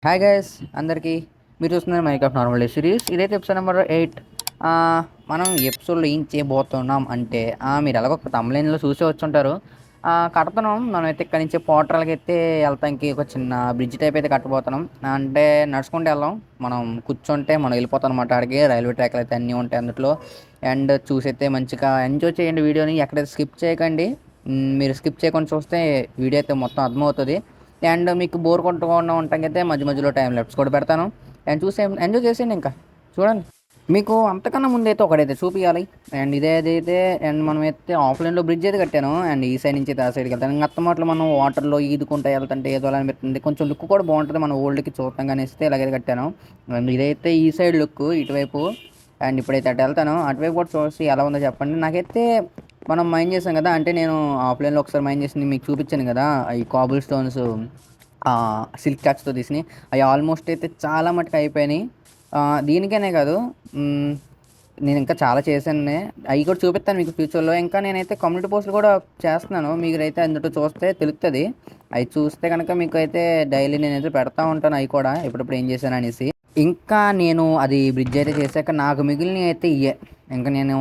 Hi guys అందరికీ. మీరు చూస్తున్నారు మైక్రాఫ్ట్ నార్మల్ డే సిరీస్. ఇదైతే ఎపిసోడ్ నెంబర్ 8. మనం ఈ ఎపిసోడ్లో ఏం చేయబోతున్నాం అంటే మీరు ఎలాగో తమిళలో చూసే వచ్చుంటారు. కడతాం మనమైతే ఇక్కడి నుంచి పోర్టల్కి అయితే వెళ్తానికి ఒక చిన్న బ్రిడ్జ్ టైప్ అయితే కట్టబోతున్నాం. అంటే నడుచుకుంటూ వెళ్ళాం, మనం కూర్చుంటే మనం వెళ్ళిపోతాం అనమాట. ఆడికి రైల్వే ట్రాక్లు అయితే అన్నీ ఉంటాయి అందులో. అండ్ చూసైతే మంచిగా ఎంజాయ్ చేయండి వీడియోని, ఎక్కడైతే స్కిప్ చేయకండి. మీరు స్కిప్ చేయకుండా చూస్తే వీడియో అయితే మొత్తం అర్థమవుతుంది. అండ్ మీకు బోర్ కొట్టకుండా ఉంటాకైతే మధ్య మధ్యలో టైం లెఫ్ట్స్ కూడా పెడతాను. అండ్ చూసే ఎంజాయ్ చేసేయండి. ఇంకా చూడండి, మీకు అంతకన్నా ముందైతే ఒకటైతే చూపించాలి. అండ్ ఇదేదైతే అండ్ మనం అయితే ఆఫ్లైన్లో బ్రిడ్జ్ అయితే కట్టాను. అండ్ ఈ సైడ్ నుంచి అయితే ఆ సైడ్కి వెళ్తాను. ఇంకా అత్తమాటలు మనం వాటర్లో ఈదుకుంటూ వెళ్తుంటే ఏదో అలా అనిపిస్తుంది. కొంచెం లుక్ కూడా బాగుంటుంది మన ఓల్డ్కి చూడటం కానీ ఇస్తే ఇలాగైతే కట్టాను. అండ్ ఇదైతే ఈ సైడ్ లుక్ ఇటువైపు. అండ్ ఇప్పుడైతే అటు వెళ్తాను, అటువైపు కూడా చూసి ఎలా ఉందో చెప్పండి. నాకైతే మనం మైండ్ చేసాం కదా, అంటే నేను ఆఫ్లైన్లో ఒకసారి మైండ్ చేసింది మీకు చూపించాను కదా, ఈ కాబుల్ స్టోన్స్ సిల్క్ ట్యాక్స్తో తీసినాయి. అవి ఆల్మోస్ట్ అయితే చాలా మటుకు అయిపోయినాయి. దీనికనే కాదు, నేను ఇంకా చాలా చేశాను. అవి కూడా చూపిస్తాను మీకు ఫ్యూచర్లో. ఇంకా నేనైతే కమ్యూనిటీ పోస్టులు కూడా చేస్తున్నాను, మీరైతే అందులో చూస్తే తెలుస్తుంది. అవి చూస్తే కనుక మీకు అయితే డైలీ నేనైతే పెడతా ఉంటాను అవి కూడా ఎప్పుడప్పుడు ఏం చేశాను అనేసి. ఇంకా నేను అది బ్రిడ్జ్ అయితే చేశాక నాకు మిగిలినవి అయితే ఇవే. ఇంకా నేను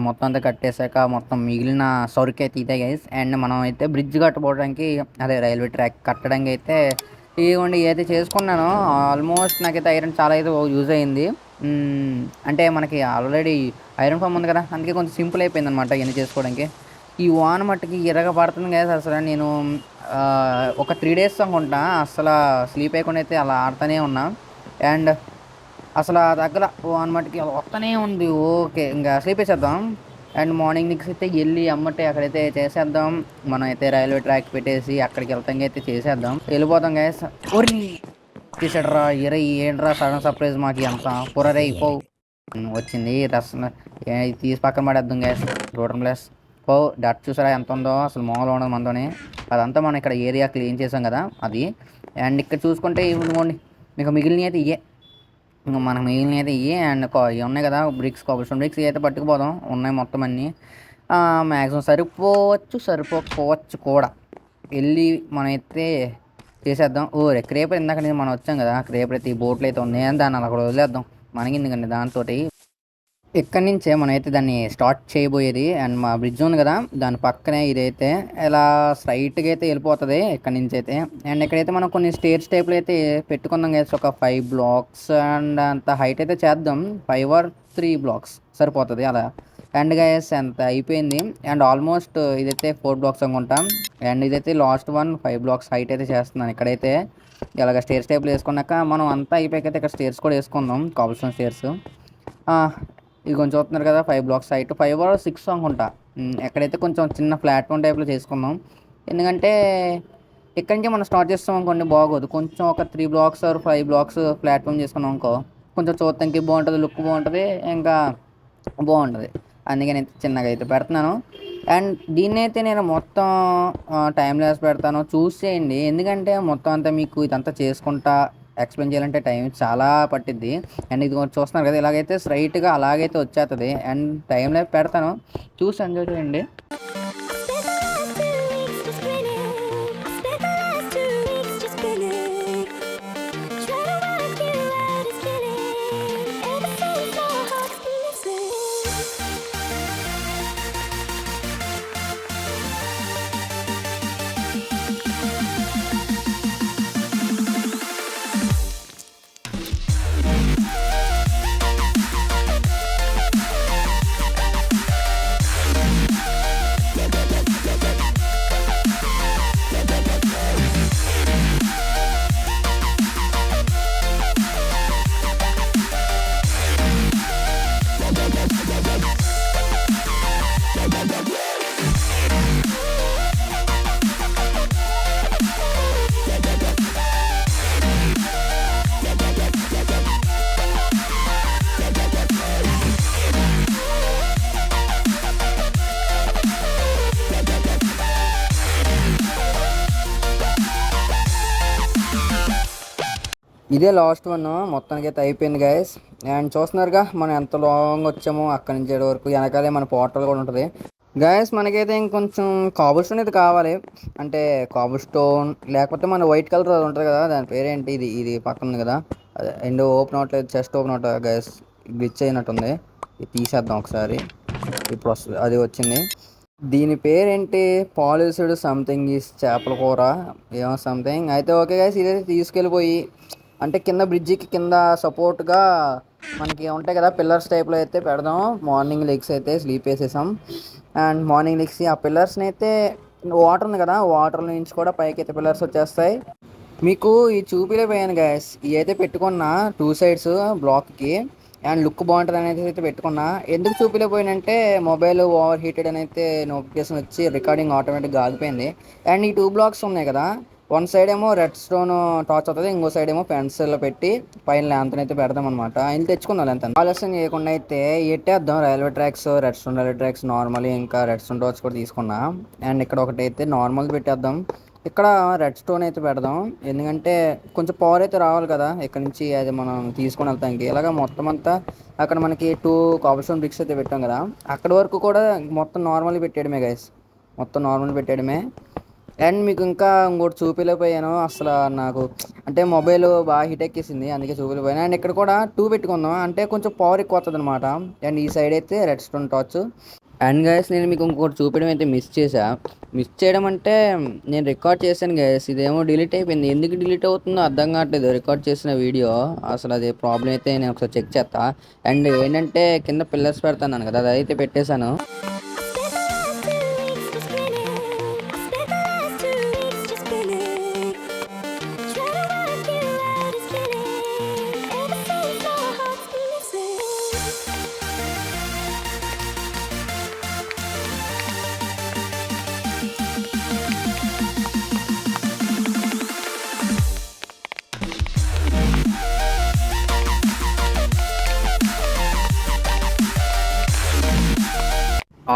మొత్తం అంతా కట్టేశాక మొత్తం మిగిలిన సరుకు అయితే ఇదే గైస్. అండ్ మనం అయితే బ్రిడ్జ్ కట్టుకోవడానికి, అదే రైల్వే ట్రాక్ కట్టడానికి అయితే ఇవ్వండి ఏదైతే చేసుకున్నానో ఆల్మోస్ట్ నాకైతే ఐరన్ చాలా అయితే యూజ్ అయింది. అంటే మనకి ఆల్రెడీ ఐరన్ ఫామ్ ఉంది కదా, అందుకే కొంచెం సింపుల్ అయిపోయింది అనమాట ఇవన్నీ చేసుకోవడానికి. ఈ వాన మట్టుకి ఎర్రగ పడుతుంది కదా అసలు. నేను ఒక 3 days అనుకుంటా అసలు స్లీప్ అయ్యకుండా అయితే అలా ఆడుతూనే ఉన్నా. అండ్ అసలు ఆ దగ్గర అనమాటకి వస్తూనే ఉంది. ఓకే, ఇంకా స్లీప్ వేసేద్దాం. అండ్ మార్నింగ్ నెక్స్ట్ అయితే వెళ్ళి అమ్మటే అక్కడైతే చేసేద్దాం. మనం అయితే రైల్వే ట్రాక్ పెట్టేసి అక్కడికి వెళ్తాం అయితే చేసేద్దాం, వెళ్ళిపోతాం గ్యాస్. ఒరి తీసాడరా ఇర ఏంట్రా సడన్ సర్ప్రైజ్ మాకు అంత పురరే పో. వచ్చింది రసం, తీసి పక్కన పడేద్దాం గ్యాస్. రోడ్రన్ ప్లస్ పో డట్ చూసారా ఎంత ఉందో, అసలు మామూలు ఉండదు మనతోనే. అదంతా మనం ఇక్కడ ఏరియా క్లీన్ చేసాం కదా అది. అండ్ ఇక్కడ చూసుకుంటే ఇవ్వండి, మీకు మిగిలినవి అయితే ఇవే. ఇంకా మనకు మిగిలినవి అయితే ఇవి. అండ్ ఇవి ఉన్నాయి కదా బ్రిక్స్, కాబుల్స్టోన్ బ్రిక్స్ అయితే పట్టుకుపోదాం. ఉన్నాయి మొత్తం అన్నీ. మ్యాక్సిమం సరిపోకపోవచ్చు కూడా. వెళ్ళి మనం అయితే చేసేద్దాం. క్రేపర్ ఇందాక మనం వచ్చాం కదా, క్రేపర్ అయితే ఈ బోట్లు అయితే ఉన్నాయి, దాన్ని అలా కూడా వదిలేద్దాం. మనకి ఎందుకండి దాంతో. ఇక్కడి నుంచే మనమైతే దాన్ని స్టార్ట్ చేయబోయేది. అండ్ మా బ్రిడ్జ్ ఉంది కదా దాని పక్కనే ఇదైతే ఇలా స్ట్రైట్గా అయితే వెళ్ళిపోతుంది ఇక్కడి నుంచి అయితే. అండ్ ఇక్కడైతే మనం కొన్ని స్టేర్స్ టైప్లో అయితే పెట్టుకుందాం గైస్. ఒక 5 blocks అండ్ అంత హైట్ అయితే చేద్దాం. 5 or 3 blocks సరిపోతుంది అలా. అండ్ గైస్ ఎంత అయిపోయింది. అండ్ ఆల్మోస్ట్ ఇదైతే 4 blocks అనుకుంటాం. అండ్ ఇదైతే లాస్ట్ వన్ 5 blocks హైట్ అయితే చేస్తున్నాను ఇక్కడైతే. ఇలాగ స్టేర్స్ టైప్లో వేసుకున్నాక మనం అంతా అయిపోయాకైతే ఇక్కడ స్టేర్స్ కూడా వేసుకుందాం, కాబుల్స్టోన్ స్టేర్స్. ఇది కొంచెం చూస్తున్నారు కదా 5 blocks హైట్, 5 or 6 అనుకుంటా. ఎక్కడైతే కొంచెం చిన్న ప్లాట్ఫామ్ టైప్లో చేసుకుందాం. ఎందుకంటే ఇక్కడి నుంచి మనం స్టార్ట్ చేస్తాం అనుకోండి బాగోదు. కొంచెం ఒక 3 blocks or 5 blocks ప్లాట్ఫామ్ చేసుకున్నాం అనుకో, కొంచెం చూడటానికి బాగుంటుంది, లుక్ బాగుంటుంది, ఇంకా బాగుంటుంది. అందుకని అయితే చిన్నగా అయితే పెడుతున్నాను. అండ్ దీన్ని అయితే నేను మొత్తం టైం లాస్ పెడతాను, చూసేయండి. ఎందుకంటే మొత్తం అంతా మీకు ఇదంతా చేసుకుంటా ఎక్స్ప్లెయిన్ చేయాలంటే టైం చాలా పట్టిద్ది. అండ్ ఇది చూస్తున్నారు కదా ఇలాగైతే స్ట్రైట్గా అలాగైతే వచ్చేస్తుంది. అండ్ టైం లాస్ పెడతాను, చూసి ఎంజాయ్ చేయండి. ఇదే లాస్ట్ వన్ మొత్తానికి అయితే అయిపోయింది గైస్. అండ్ చూస్తున్నారుగా మనం ఎంత లాంగ్ వచ్చామో, అక్కడి నుంచి వరకు వెనకాలే మన పోర్టల్ కూడా ఉంటుంది. గాయస్ మనకైతే ఇంకొంచెం కాబుల్ స్టోన్ అయితే కావాలి. అంటే కాబుల్ స్టోన్ లేకపోతే మన వైట్ కలర్ అది ఉంటుంది కదా, దాని పేరేంటి, ఇది పక్కన ఉంది కదా, అదే ఎండ్ ఓపెన్ అవ్వట్లేదు, చెస్ట్ ఓపెన్ అవుతుంది గాయస్, గ్లిచ్ అయినట్టుంది. ఇది తీసేద్దాం ఒకసారి. ఇప్పుడు వస్తుంది, అది వచ్చింది. దీని పేరేంటి, పాలిష్డ్ సంథింగ్ ఈస్ చేపల కూర, ఏమో సంథింగ్ అయితే. ఓకే గైస్, ఇదైతే తీసుకెళ్ళిపోయి అంటే కింద బ్రిడ్జికి కింద సపోర్ట్గా మనకి ఉంటాయి కదా పిల్లర్స్ టైప్లో అయితే పెడదాం. మార్నింగ్ లెగ్స్ అయితే స్లీప్ వేసేసాం. అండ్ మార్నింగ్ లెగ్స్ ఆ పిల్లర్స్ని అయితే, వాటర్ ఉంది కదా, వాటర్ నుంచి కూడా పైకి అయితే పిల్లర్స్ వచ్చేస్తాయి. మీకు ఈ చూపిలేపోయాను గ్యాస్, ఇవి అయితే పెట్టుకున్నా టూ సైడ్స్ బ్లాక్కి. అండ్ లుక్ బాగుంటుంది అనేది అయితే పెట్టుకున్నా. ఎందుకు చూపిలేపోయానంటే మొబైల్ ఓవర్ హీటెడ్ అని అయితే నోటిఫికేషన్ వచ్చి రికార్డింగ్ ఆటోమేటిక్గా ఆగిపోయింది. అండ్ ఈ టూ బ్లాక్స్ ఉన్నాయి కదా, వన్ సైడ్ ఏమో రెడ్ స్టోన్ టార్చ్ అవుతుంది, ఇంకో సైడ్ ఏమో పెన్సిల్ పెట్టి పైన ల్యాంత్ అయితే పెడదాం అనమాట. ఇది తెచ్చుకుందాం ల్యాంత్. ఆలస్యం చేయకుండా అయితే ఎట్టేద్దాం. Railway tracks, red stone railway tracks normal, ఇంకా రెడ్ స్టోన్ టార్చ్ కూడా తీసుకున్నా. అండ్ ఇక్కడ ఒకటి అయితే నార్మల్ పెట్టేద్దాం. ఇక్కడ రెడ్ స్టోన్ అయితే పెడదాం, ఎందుకంటే కొంచెం పవర్ అయితే రావాలి కదా ఇక్కడ నుంచి, అది మనం తీసుకొని వెళ్తానికి. ఇలాగ మొత్తం అంతా అక్కడ మనకి టూ కాబుల్ స్టోన్ బ్రిక్స్ అయితే పెట్టాం కదా, అక్కడ వరకు కూడా మొత్తం నార్మల్ పెట్టేయడమే గైస్, మొత్తం నార్మల్ పెట్టేయడమే. అండ్ మీకు ఇంకా ఇంకోటి చూపిలేకపోయాను అసలు, నాకు అంటే మొబైల్ బాగా హీట్ ఎక్కేసింది, అందుకే చూపిలేకపోయాను. అండ్ ఇక్కడ కూడా టూ పెట్టుకుందాం, అంటే కొంచెం పవర్ ఎక్కువ వస్తుంది అనమాట. అండ్ ఈ సైడ్ అయితే red stone torch. And guys నేను మీకు ఇంకోటి చూపించడం అయితే మిస్ చేశా. మిస్ చేయడం అంటే నేను రికార్డ్ చేశాను గైస్, ఇదేమో డిలీట్ అయిపోయింది. ఎందుకు డిలీట్ అవుతుందో అర్థం కావట్లేదు రికార్డ్ చేసిన వీడియో. అసలు అది ప్రాబ్లం అయితే నేను ఒకసారి చెక్ చేస్తా. అండ్ ఏంటంటే కింద పిల్లర్స్ పెడతాను కదా, అదైతే పెట్టేశాను.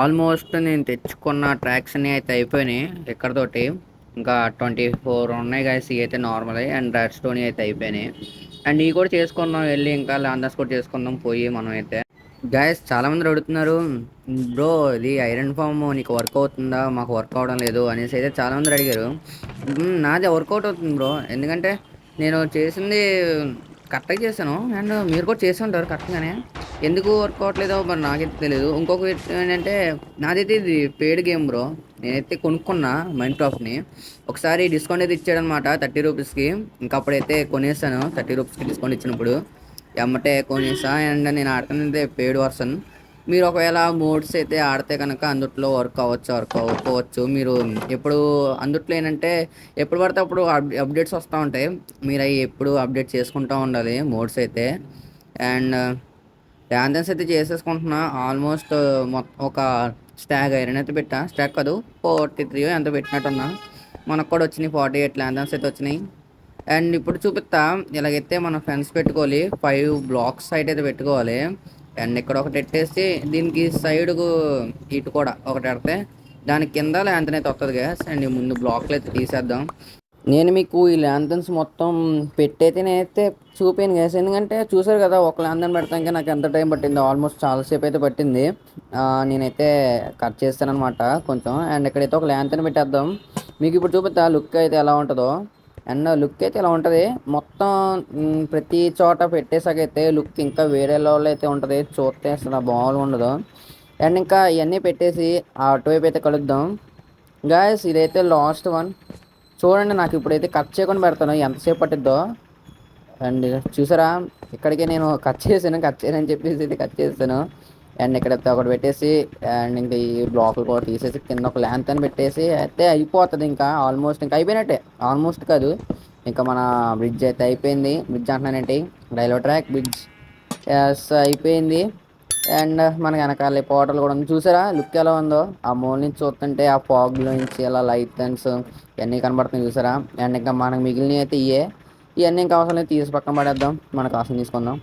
ఆల్మోస్ట్ నేను తెచ్చుకున్న ట్రాక్స్ అన్నీ అయితే అయిపోయినాయి ఇక్కడతోటి. ఇంకా 24 ఉన్నాయి గాయస్, ఇవి అయితే నార్మల్. అండ్ రెడ్ స్టోన్ అయితే అయిపోయినాయి. అండ్ ఇవి కూడా చేసుకున్నాం వెళ్ళి, ఇంకా లాందర్స్ కూడా చేసుకుందాం పోయి మనం అయితే. గాయస్ చాలామంది అడుగుతున్నారు, బ్రో ఇది ఐరన్ ఫామ్ నీకు వర్క్ అవుతుందా, మాకు వర్క్ అవడం లేదు అనేసి అయితే చాలామంది అడిగారు. నాది వర్కౌట్ అవుతుంది బ్రో, ఎందుకంటే నేను చేసింది కరెక్ట్గా చేశాను. అండ్ మీరు కూడా చేసి ఉంటారు కరెక్ట్గానే. ఎందుకు వర్క్ అవ్వట్లేదో మరి నాకైతే తెలియదు. ఇంకొక ఏంటంటే నాదైతే ఇది పెయిడ్ గేమ్ బ్రో, నేనైతే కొనుక్కున్నా మైండ్ క్రాఫ్ట్ని. ఒకసారి డిస్కౌంట్ అయితే ఇచ్చాడనమాట 30 రూపీస్కి. ఇంకా అప్పుడైతే కొనేసాను 30 రూపీస్కి డిస్కౌంట్ ఇచ్చినప్పుడు, ఎమ్మటే కొనేసా. అండ్ నేను ఆడుతున్నది పెయిడ్ వర్షన్. మీరు ఒకవేళ మోడ్స్ అయితే ఆడితే కనుక అందుట్లో వర్క్ అవ్వచ్చు, వర్క్ అవ్వకపోవచ్చు. మీరు ఎప్పుడు అందుట్లో ఏంటంటే ఎప్పుడు పడితే అప్పుడు అప్డేట్స్ వస్తూ ఉంటాయి, మీరు అవి ఎప్పుడు అప్డేట్ చేసుకుంటూ ఉండాలి మోడ్స్ అయితే. అండ్ డాన్సెన్స్ అయితే చేసేసుకుంటున్నా ఆల్మోస్ట్. మొత్తం ఒక స్టాగ్ ఐరన్ అయితే పెట్టా, స్టాగ్ కాదు 43 ఎంత పెట్టినట్టున్నా. మనకు కూడా వచ్చినాయి 48 ల్యాండన్స్ అయితే వచ్చినాయి. అండ్ ఇప్పుడు చూపిస్తా, ఇలాగైతే మనం ఫెన్స్ పెట్టుకోవాలి, 5 బ్లాక్స్ సైడ్ అయితే పెట్టుకోవాలి. అండ్ ఇక్కడ ఒకటి పెట్టేసి దీనికి సైడ్కు ఇటు కూడా ఒకటి పెడితే దాని కింద ల్యాంతన్ అయితే వస్తుంది గ్యాస్. అండ్ ముందు బ్లాక్లు అయితే తీసేద్దాం. నేను మీకు ఈ ల్యాంతన్స్ మొత్తం పెట్టయితే నేనైతే చూపాను గ్యాస్, ఎందుకంటే చూసారు కదా ఒక ల్యాంతన్ పెడతానికి నాకు ఎంత టైం పట్టిందో, ఆల్మోస్ట్ చాలాసేపు అయితే పట్టింది. నేనైతే కట్ చేస్తానమాట కొంచెం. అండ్ ఇక్కడైతే ఒక ల్యాంతన్ పెట్టేద్దాం. మీకు ఇప్పుడు చూపిస్తా లుక్ అయితే ఎలా ఉంటుందో. అండ్ లుక్ అయితే ఇలా ఉంటుంది మొత్తం. ప్రతి చోట పెట్టేసాకైతే లుక్ ఇంకా వేరే లెవెల్ అయితే ఉంటుంది, చూస్తే అసలు బాగా ఉండదు. అండ్ ఇంకా ఇవన్నీ పెట్టేసి అటువైపు అయితే కలుద్దాం గాయస్. ఇదైతే లాస్ట్ వన్ చూడండి. నాకు ఇప్పుడైతే కట్ చేయకుండా పెడతాను ఎంతసేపు పట్టిద్దో. అండ్ చూసారా, ఇక్కడికే నేను కట్ చేశాను, కట్ చేయని చెప్పేసి అయితే కట్ చేస్తాను. అండ్ ఇక్కడ ఒకటి పెట్టేసి అండ్ ఇంకా ఈ బ్లాక్లు కూడా తీసేసి కింద ఒక ల్యాంత్ అని పెట్టేసి అయితే అయిపోతుంది. ఇంకా ఆల్మోస్ట్ ఇంకా అయిపోయినట్టే, ఆల్మోస్ట్ కాదు, ఇంకా మన బ్రిడ్జ్ అయితే అయిపోయింది. బ్రిడ్జ్ అంటున్నానంటే రైల్వే ట్రాక్ బ్రిడ్జ్ ఎస్ అయిపోయింది. అండ్ మనకి వెనకాల పోర్టల్ కూడా ఉంది, చూసారా లుక్ ఎలా ఉందో. ఆ మూల నుంచి చూస్తుంటే ఆ ఫాగ్లో నుంచి అలా లైట్స్ ఇవన్నీ కనబడుతున్నాయి చూసారా. అండ్ ఇంకా మనకు మిగిలినవి అయితే ఇవన్నీ ఇంకా అవసరం లేదు, తీసి పక్కన పడేద్దాం, మనకు అవసరం తీసుకుందాం.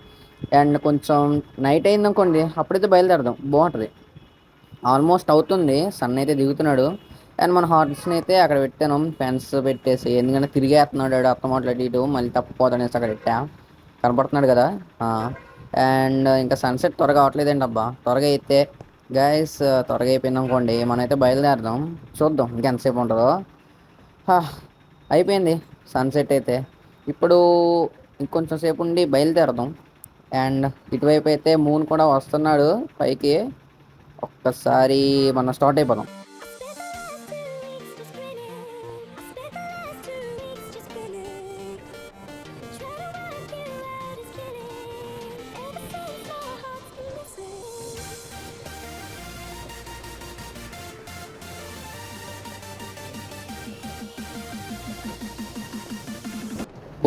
అండ్ కొంచెం నైట్ అయింది అనుకోండి, అప్పుడైతే బయలుదేరదాం, బాగుంటుంది. ఆల్మోస్ట్ అవుతుంది, సన్ అయితే దిగుతున్నాడు. అండ్ మన హార్స్ని అయితే అక్కడ పెట్టాను ఫెన్స్ పెట్టేసి, ఎందుకంటే తిరిగేస్తున్నాడు అత్తమాటలు ఇటు, మళ్ళీ తప్పిపోతాడనేసి అక్కడ పెట్టా. కనపడుతున్నాడు కదా. అండ్ ఇంకా సన్సెట్ త్వరగా అవట్లేదండి అబ్బా, త్వరగా అయితే గైస్ త్వరగా అయిపోయింది అనుకోండి, మనమైతే బయలుదేరదాం. చూద్దాం ఇంకెంతసేపు ఉంటుందో. హా, అయిపోయింది సన్సెట్ అయితే. ఇప్పుడు ఇంకొంచెం సేపు ఉండి బయలుదేరదాం. అండ్ ఇటువైపు అయితే మూన్ కూడా వస్తున్నాడు పైకి. ఒక్కసారి మనం స్టార్ట్ అయిపోదాం.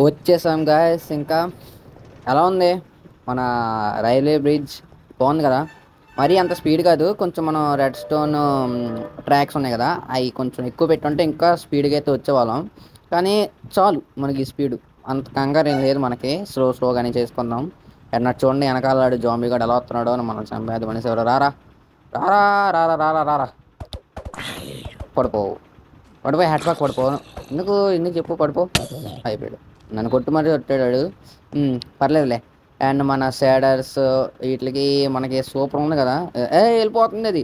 వచ్చేసాం గాయస్. ఇంకా ఎలా ఉంది మన రైల్వే బ్రిడ్జ్? బాగుంది కదా. మరీ అంత స్పీడ్ కాదు, కొంచెం మనం రెడ్ స్టోన్ ట్రాక్స్ ఉన్నాయి కదా, అవి కొంచెం ఎక్కువ పెట్టుంటే ఇంకా స్పీడ్గా అయితే వచ్చేవాళ్ళం. కానీ చాలు మనకి ఈ స్పీడు. అంత కంగారు ఏం లేదు మనకి, స్లోగానే చేసుకుందాం. ఎన్నట్టు చూడండి వెనకాలాడు జాంబీ గాడు ఎలా వస్తున్నాడో అని మనం చంపేద్దాం అనేసి. ఎవరు రారా రారా రారా రారా రారా. పడిపోవు, పడిపోయి హ్యాట్ బ్యాక్ పడిపో. ఎందుకు ఎందుకు చెప్పు, పడిపో. అయిపోయాడు, నన్ను కొట్టు మరీ కొట్టాడు. పర్లేదులే. అండ్ మన షేడర్స్ వీటికి మనకి సూపర్ ఉంది కదా. వెళ్ళిపోతుంది అది.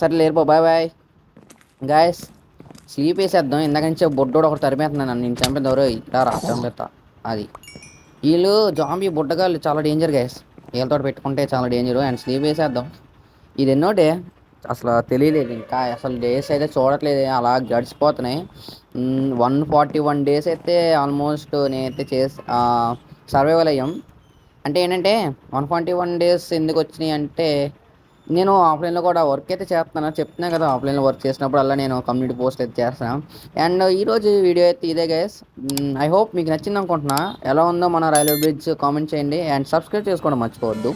సరే వెళ్ళిపో, బాయ్ బాయ్. గాయస్ స్లీప్ వేసేద్దాం. ఇందాక నుంచి బొడ్డోడు ఒకటి తరిమేస్తున్నాను నన్ను, నేను చంపేది ఎవరో రా చంపేస్తా. అది వీళ్ళు జాంబీ బుడ్డగాళ్ళు చాలా డేంజర్ గైస్. వీళ్ళతో పెట్టుకుంటే చాలా డేంజర్. అండ్ స్లీప్ వేసేద్దాం. ఇది ఎన్నో డే అసలు తెలియలేదు. ఇంకా అసలు డేస్ అయితే చూడట్లేదు, అలా గడిచిపోతున్నాయి. 141 డేస్ అయితే ఆల్మోస్ట్ నేనైతే సర్వైవల్ అయ్యాం. అంటే ఏంటంటే 141 డేస్ ఎందుకు వచ్చినాయి అంటే, నేను ఆఫ్లైన్లో కూడా వర్క్ అయితే చేస్తున్నాను. చెప్తున్నా కదా, ఆఫ్లైన్లో వర్క్ చేసినప్పుడు అలా నేను కమ్యూనిటీ పోస్ట్ అయితే చేస్తాను. అండ్ ఈరోజు వీడియో అయితే ఇదే గైస్. ఐ హోప్ మీకు నచ్చింది అనుకుంటున్నా. ఎలా ఉందో మన రైల్వే బ్రిడ్జ్ కామెంట్ చేయండి. అండ్ సబ్స్క్రైబ్ చేసుకోవడం మర్చిపోవద్దు.